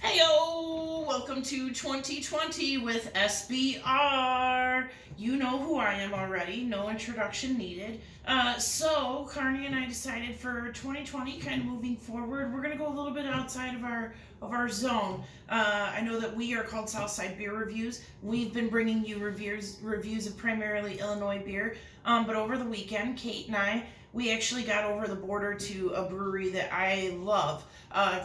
Heyo! Welcome to 2020 with SBR. You know who I am already, no introduction needed. So Carney and I decided for 2020, kind of moving forward, we're gonna go a little bit outside of our zone. I know that we are called Southside Beer Reviews. We've been bringing you reviews of primarily Illinois beer. But over the weekend, Kate and I, we actually got over the border to a brewery that I love,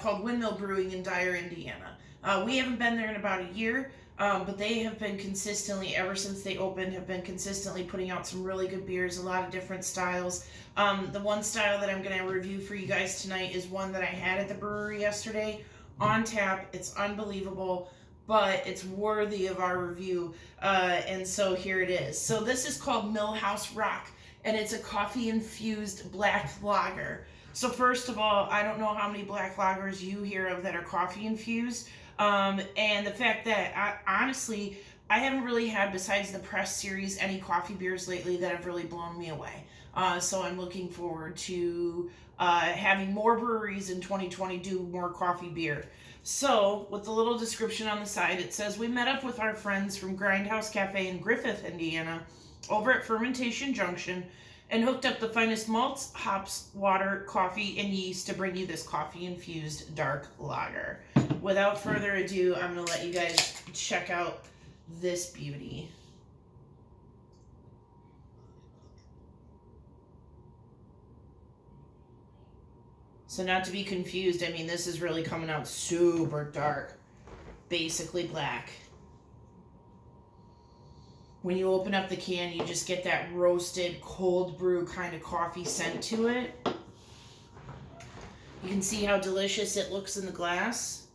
called Windmill Brewing in Dyer, Indiana. We haven't been there in about a year, but they have been consistently, ever since they opened, have been consistently putting out some really good beers, a lot of different styles. The one style that I'm going to review for you guys tonight is one that I had at the brewery yesterday, on tap. It's unbelievable, but it's worthy of our review, and so here it is. So this is called Millhouse Rock, and it's a coffee-infused black lager. So first of all, I don't know how many black lagers you hear of that are coffee-infused, and the fact that, honestly, I haven't really had, besides the press series, any coffee beers lately that have really blown me away. So I'm looking forward to having more breweries in 2020 do more coffee beer. So, with the little description on the side, it says, we met up with our friends from Grindhouse Cafe in Griffith, Indiana, over at Fermentation Junction, and hooked up the finest malts, hops, water, coffee, and yeast to bring you this coffee-infused dark lager. Without further ado, I'm going to let you guys check out this beauty. So not to be confused, I mean, this is really coming out super dark, basically black. When you open up the can, you just get that roasted, cold brew kind of coffee scent to it. You can see how delicious it looks in the glass.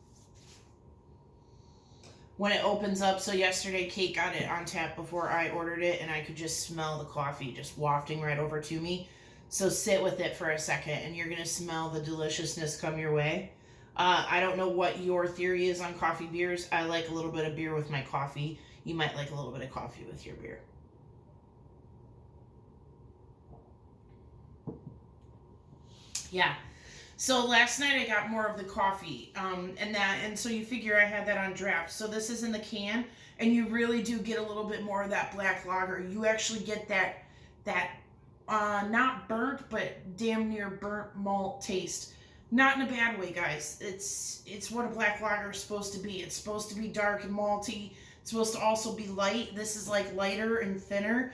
When it opens up, so yesterday Kate got it on tap before I ordered it, and I could just smell the coffee just wafting right over to me. So sit with it for a second, and you're going to smell the deliciousness come your way. I don't know what your theory is on coffee beers. I like a little bit of beer with my coffee. You might like a little bit of coffee with your beer. Yeah. So last night I got more of the coffee, and so you figure I had that on draft. So this is in the can, and you really do get a little bit more of that black lager. You actually get that not burnt, but damn near burnt malt taste. Not in a bad way, guys. It's what a black lager is supposed to be. It's supposed to be dark and malty. It's supposed to also be light. This is like lighter and thinner,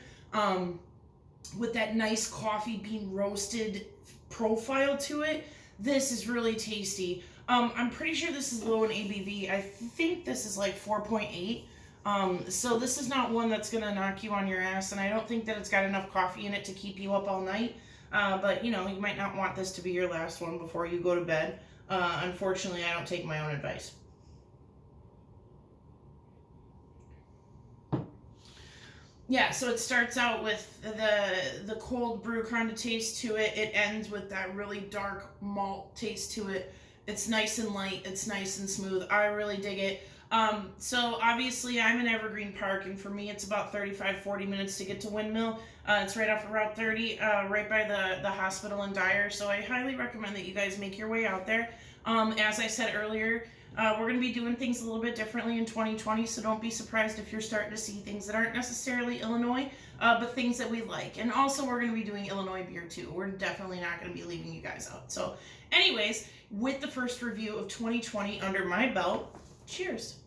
with that nice coffee bean roasted profile to it. This is really tasty. I'm pretty sure this is low in ABV. I think this is like 4.8. So this is not one that's going to knock you on your ass, and I don't think that it's got enough coffee in it to keep you up all night. But, you know, you might not want this to be your last one before you go to bed. Unfortunately, I don't take my own advice. Yeah, so it starts out with the cold brew kind of taste to it. It ends with that really dark malt taste to it. It's nice and light. It's nice and smooth. I really dig it. So obviously I'm in Evergreen Park, and for me it's about 35-40 minutes to get to Windmill. It's right off of Route 30, right by the hospital in Dyer. So I highly recommend that you guys make your way out there. As I said earlier, we're going to be doing things a little bit differently in 2020, so don't be surprised if you're starting to see things that aren't necessarily Illinois, but things that we like. And also, we're going to be doing Illinois beer, too. We're definitely not going to be leaving you guys out. So, anyways, with the first review of 2020 under my belt, cheers.